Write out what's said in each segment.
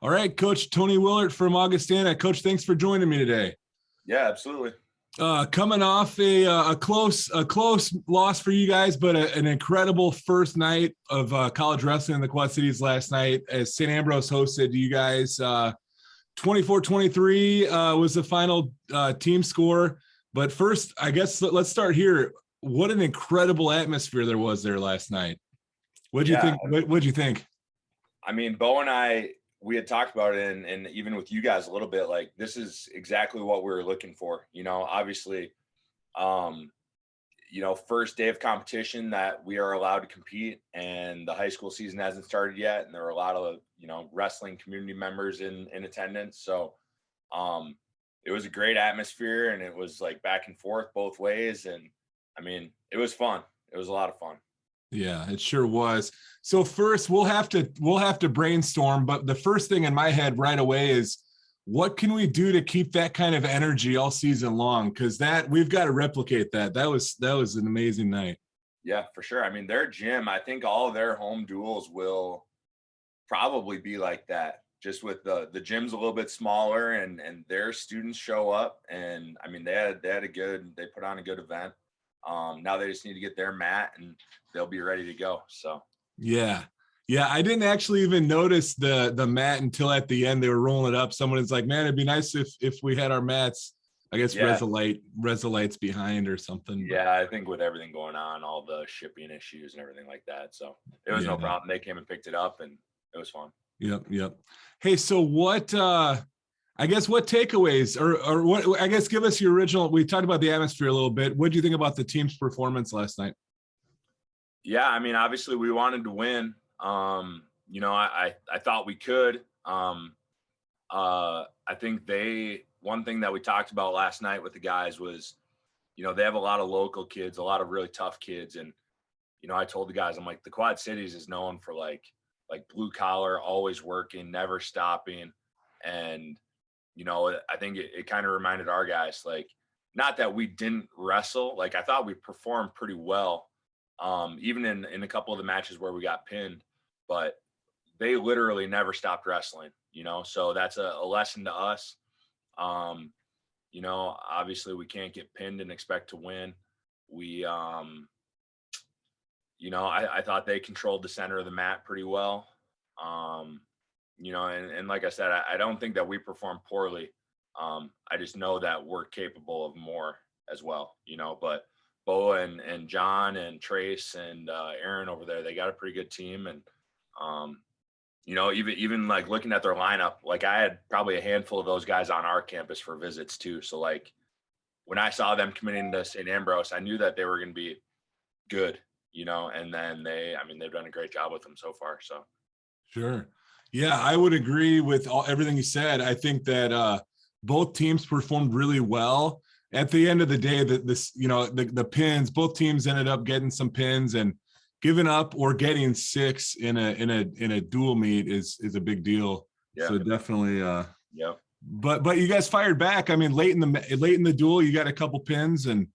All right, Coach Tony Willaert from Augustana. Coach, thanks for joining me today. Yeah, absolutely. Coming off a close loss for you guys, but an incredible first night of college wrestling in the Quad Cities last night as St. Ambrose hosted you guys. 24-23 was the final team score. But first, I guess let's start here. What an incredible atmosphere there was there last night. What'd you think? What'd you think? I mean, Bo and I, we had talked about it, and even with you guys a little bit, like this is exactly what we were looking for. Obviously, first day of competition that we are allowed to compete, and the high school season hasn't started yet, and there were a lot of wrestling community members in attendance. So it was a great atmosphere, and it was like back and forth both ways, and I mean, it was fun. It was a lot of fun. Yeah, it sure was. So first we'll have to brainstorm, but the first thing in my head right away is what can we do to keep that kind of energy all season long? Because that we've got to replicate that. That was an amazing night. Yeah, for sure. I mean, their gym, I think all of their home duels will probably be like that. Just with the gym's a little bit smaller and their students show up, and I mean they put on a good event. Now they just need to get their mat and they'll be ready to go. So yeah, I didn't actually even notice the mat until at the end they were rolling it up. Someone is like, man, it'd be nice if we had our mats. I guess Resolite's behind or something. Yeah, I think with everything going on, all the shipping issues and everything like that. So it was no problem. They came and picked it up and it was fun. Yep. Hey, so what I guess what takeaways or what, I guess give us your original, we talked about the atmosphere a little bit. What do you think about the team's performance last night? Yeah, I mean, obviously we wanted to win. I thought we could. I think one thing that we talked about last night with the guys was, they have a lot of local kids, a lot of really tough kids. And, I told the guys, I'm like, the Quad Cities is known for like blue collar, always working, never stopping. And, I think it kind of reminded our guys, like, not that we didn't wrestle. Like, I thought we performed pretty well, even in a couple of the matches where we got pinned, but they literally never stopped wrestling, so that's a lesson to us. Obviously we can't get pinned and expect to win. I thought they controlled the center of the mat pretty well. And like I said, I don't think that we performed poorly. I just know that we're capable of more as well, but Bo and John and Trace and Aaron over there, they got a pretty good team. And, even like looking at their lineup, like I had probably a handful of those guys on our campus for visits too. So like when I saw them coming into St. Ambrose, I knew that they were going to be good, and then they've done a great job with them so far. So. Sure. Yeah, I would agree with everything you said. I think that both teams performed really well. At the end of the day, the pins, both teams ended up getting some pins, and giving up or getting 6 in a dual meet is a big deal. Yeah. So definitely. Yeah. But you guys fired back. I mean, late in the duel, you got a couple pins, and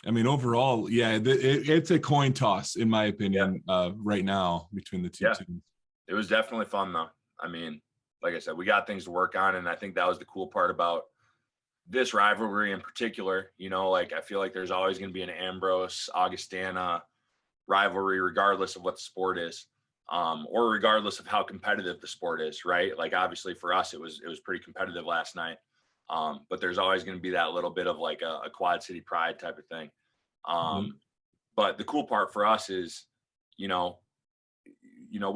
I mean, overall, yeah, it's a coin toss in my opinion right now between the two teams. It was definitely fun though. I mean, like I said, we got things to work on, and I think that was the cool part about this rivalry in particular. Like I feel like there's always going to be an Ambrose Augustana rivalry, regardless of what the sport is, or regardless of how competitive the sport is, right? Like obviously for us, it was pretty competitive last night, but there's always going to be that little bit of like a Quad City pride type of thing. But the cool part for us is, we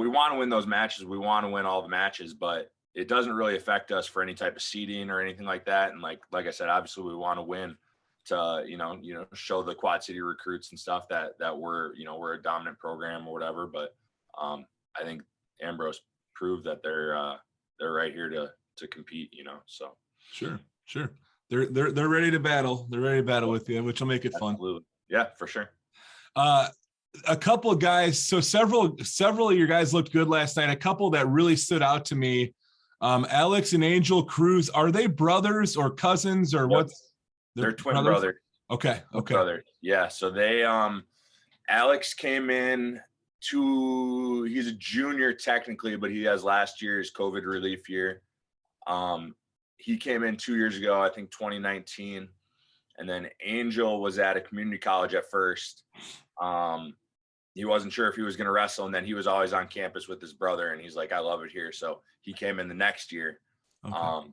want to win those matches. We want to win all the matches, but it doesn't really affect us for any type of seeding or anything like that. And like I said, obviously we want to win to, show the Quad City recruits and stuff that we're a dominant program or whatever. But I think Ambrose proved that they're right here to compete, so. Sure. They're ready to battle. They're ready to battle with you, which will make it fun. Absolutely. Yeah, for sure. A couple of guys, so several of your guys looked good last night. A couple that really stood out to me, Alex and Angel Cruz. Are they brothers or cousins or what's? They're twin brothers. Okay. Brothers. Yeah. So they, Alex came in he's a junior technically, but he has last year's COVID relief year. He came in 2 years ago, I think 2019. And then Angel was at a community college at first. He wasn't sure if he was going to wrestle. And then he was always on campus with his brother. And he's like, I love it here. So he came in the next year. Okay.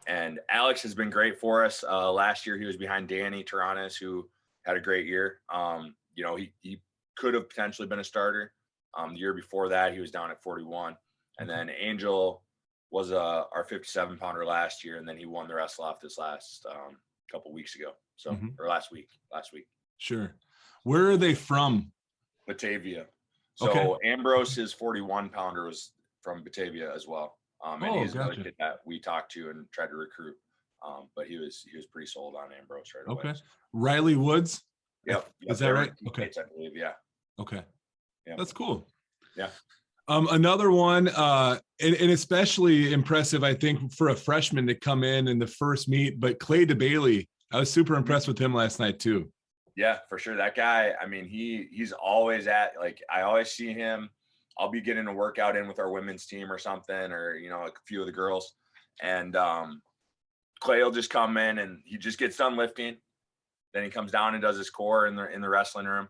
And Alex has been great for us. Last year, he was behind Danny Taranis, who had a great year. You know, he could have potentially been a starter. The year before that, he was down at 41. And then Angel was our 57 pounder last year. And then he won the wrestle off this last couple weeks ago. So, or last week. Sure. Where are they from? Batavia. So Ambrose, his 41 pounder, was from Batavia as well. And he's another kid that we talked to and tried to recruit. But he was pretty sold on Ambrose right away. Okay. Riley Woods? Yep. Is that right? Okay. I believe, yeah. Okay. Yeah. That's cool. Yeah. Another one, and especially impressive, I think, for a freshman to come in the first meet, but Clay DeBerry, I was super impressed with him last night too. Yeah, for sure. That guy, I mean, he's always at, like, I always see him. I'll be getting a workout in with our women's team or something, or, you know, like a few of the girls. And Clay will just come in and he just gets done lifting. Then he comes down and does his core in the wrestling room.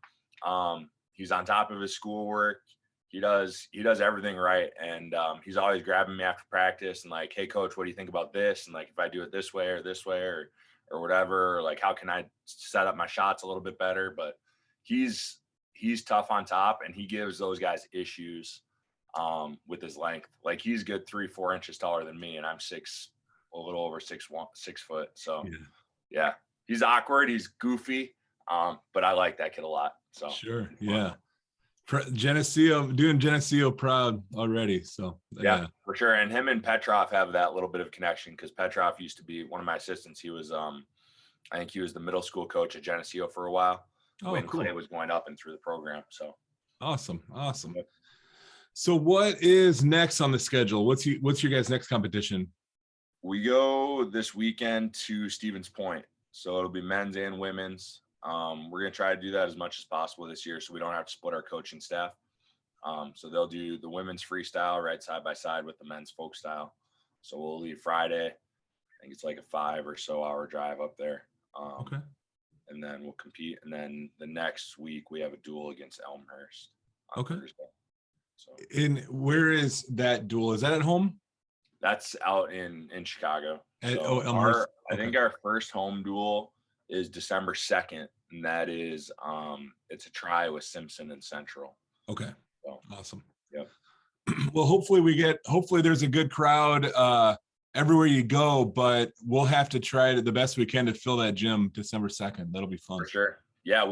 He's on top of his schoolwork. He does everything right. And he's always grabbing me after practice and like, hey coach, what do you think about this? And like, if I do it this way or whatever, or like, how can I set up my shots a little bit better? But he's tough on top, and he gives those guys issues with his length. Like, he's good 3-4 inches taller than me, and I'm a little over 6 foot. So yeah, he's awkward, he's goofy, but I like that kid a lot. So sure, yeah. Geneseo, doing Geneseo proud already. So yeah, for sure. And him and Petrov have that little bit of connection, because Petrov used to be one of my assistants. He was I think he was the middle school coach at Geneseo for a while when Clay was going up and through the program. So awesome. So what is next on the schedule? What's your guys' next competition? We go this weekend to Stevens Point, so it'll be men's and women's. We're going to try to do that as much as possible this year, so we don't have to split our coaching staff. So they'll do the women's freestyle right side by side with the men's folk style. So we'll leave Friday. I think it's like a 5 or so hour drive up there. And then we'll compete. And then the next week we have a duel against Elmhurst on Thursday. So, and where is that duel? Is that at home? That's out in Chicago. Elmhurst. I think our first home duel is December 2nd, and that is it's a try with Simpson and Central. Okay. So, awesome. Yep. Well, hopefully there's a good crowd everywhere you go, but we'll have to try the best we can to fill that gym December 2nd. That'll be fun. For sure. Yeah,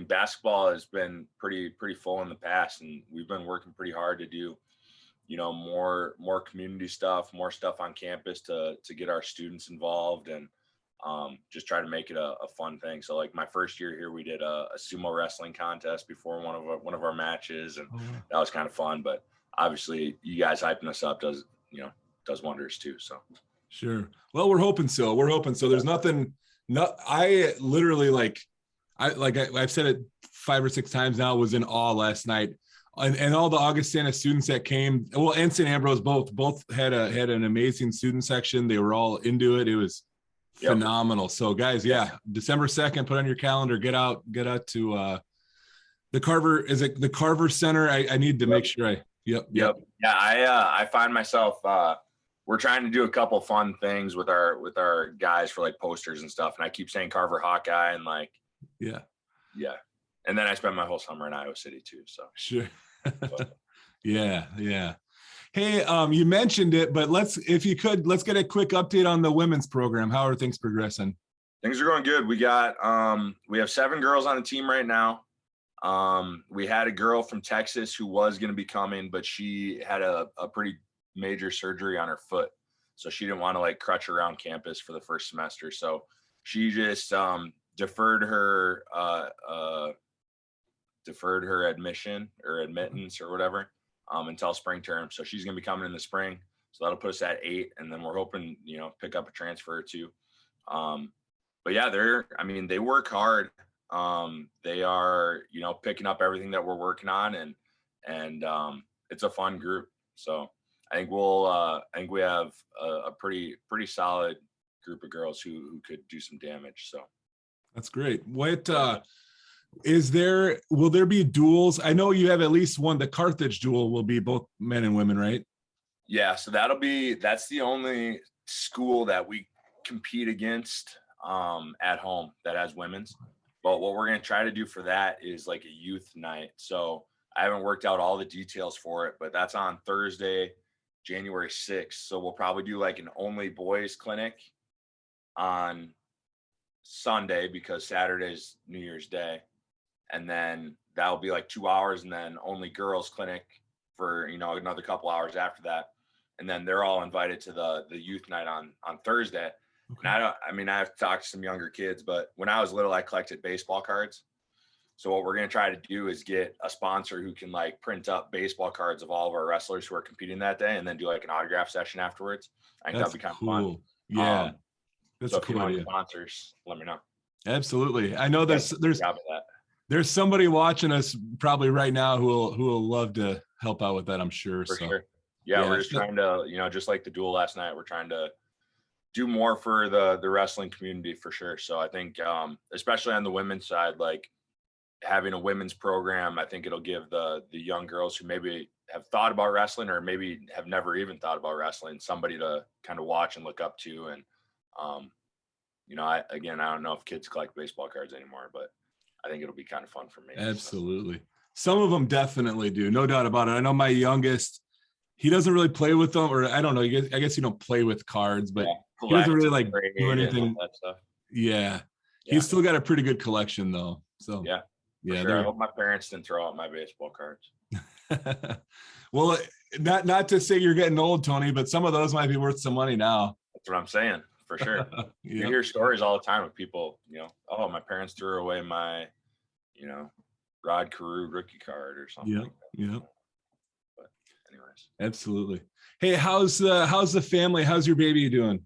basketball has been pretty full in the past, and we've been working pretty hard to do, you know, more community stuff, more stuff on campus to get our students involved, and just try to make it a fun thing. So like my first year here, we did a sumo wrestling contest before one of our matches, and that was kind of fun. But obviously you guys hyping us up does wonders too. So sure. Well, we're hoping so. There's nothing. I literally I've said it 5 or 6 times now, was in awe last night. And all the Augustana students that came, well, and St. Ambrose both had an amazing student section. They were all into it. It was phenomenal. So guys, December 2nd, put on your calendar, get out to the Carver. Is it the Carver Center? I need to make sure Yep. Yeah. I find myself, we're trying to do a couple fun things with our guys for like posters and stuff. And I keep saying Carver Hawkeye and like, yeah. And then I spent my whole summer in Iowa City too. So sure. Yeah. Hey, you mentioned it, but let's get a quick update on the women's program. How are things progressing? Things are going good. We have 7 girls on the team right now. We had a girl from Texas who was going to be coming, but she had a pretty major surgery on her foot. So she didn't want to like crutch around campus for the first semester. So she just deferred her admission or admittance or whatever until spring term. So she's going to be coming in the spring. So that'll put us at 8. And then we're hoping, pick up a transfer or 2. But yeah, they work hard. They are, picking up everything that we're working on. And and it's a fun group. So I think we have a pretty solid group of girls who could do some damage. So that's great. What will there be duels? I know you have at least one. The Carthage duel will be both men and women, right? Yeah, so that's the only school that we compete against at home that has women's. But what we're going to try to do for that is like a youth night. So I haven't worked out all the details for it, but that's on Thursday, January 6th. So we'll probably do like an only boys clinic on Sunday because Saturday's New Year's Day. And then that'll be like 2 hours, and then only girls clinic for, another couple hours after that. And then they're all invited to the youth night on Thursday. Okay. And I have talked to some younger kids, but when I was little, I collected baseball cards. So what we're going to try to do is get a sponsor who can like print up baseball cards of all of our wrestlers who are competing that day, and then do like an autograph session afterwards. I think that'd be kind of fun. Yeah. That's so if you want sponsors, let me know. Absolutely. I know there's somebody watching us probably right now who will love to help out with that, I'm sure. For sure. Yeah, we're just trying to, just like the duel last night, we're trying to do more for the wrestling community for sure. So I think, especially on the women's side, like having a women's program, I think it'll give the young girls who maybe have thought about wrestling or maybe have never even thought about wrestling, somebody to kind of watch and look up to. And, I don't know if kids collect baseball cards anymore, but I think it'll be kind of fun for me. Absolutely. Some of them definitely do. No doubt about it. I know my youngest, he doesn't really play with them, or I don't know. I guess you don't play with cards, but he doesn't really like do anything. That stuff. Yeah. He's still got a pretty good collection though. So yeah. Sure. I hope my parents didn't throw out my baseball cards. Well, not to say you're getting old, Tony, but some of those might be worth some money now. That's what I'm saying. For sure. You hear stories all the time of people, oh, my parents threw away my, Rod Carew rookie card or something. Yeah. But anyways. Absolutely. Hey, how's the family? How's your baby doing?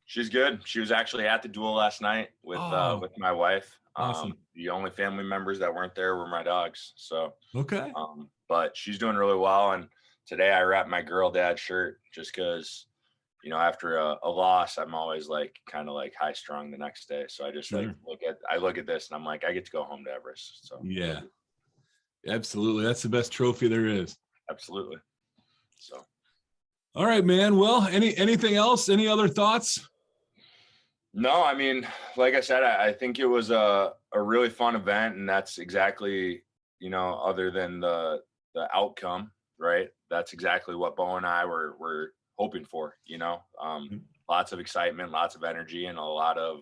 She's good. She was actually at the duel last night with my wife. Awesome. The only family members that weren't there were my dogs. So okay. But she's doing really well. And today I wrapped my girl dad shirt just because, after a loss, I'm always like kind of like high strung the next day. So I just look at this and I'm like, I get to go home to Everest. So yeah, absolutely. That's the best trophy there is. Absolutely. So, all right, man. Well, anything else? Any other thoughts? No, like I said, I think it was a really fun event, and that's exactly, other than the outcome, right? That's exactly what Bo and I were hoping for, lots of excitement, lots of energy, and a lot of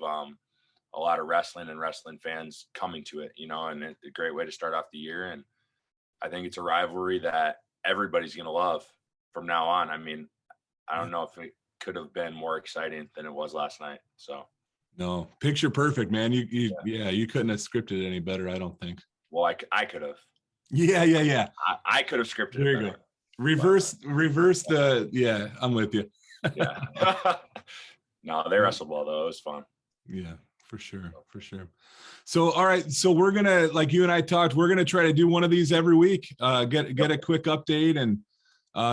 wrestling and wrestling fans coming to it, and it's a great way to start off the year. And I think it's a rivalry that everybody's going to love from now on. I don't know if it could have been more exciting than it was last night. So no, picture perfect, man. You couldn't have scripted it any better, I don't think. Well, I could have. Yeah. I could have scripted there it you better. Go. Reverse the I'm with you. Yeah. No, they wrestled well though. It was fun. Yeah, for sure. So all right, so we're gonna, like you and I talked, we're gonna try to do one of these every week, get a quick update. And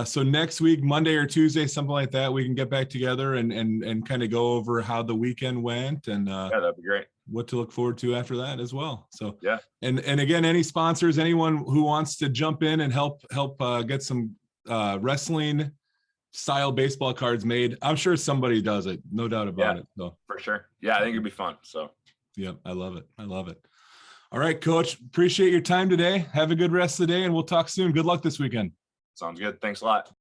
so next week, Monday or Tuesday, something like that, we can get back together and kind of go over how the weekend went, and that'd be great. What to look forward to after that as well. So yeah. And again, any sponsors, anyone who wants to jump in and help get some wrestling style baseball cards made, I'm sure somebody does it. No doubt about it. So for sure. Yeah, I think it'd be fun. So yeah, I love it. All right, Coach. Appreciate your time today. Have a good rest of the day, and we'll talk soon. Good luck this weekend. Sounds good. Thanks a lot.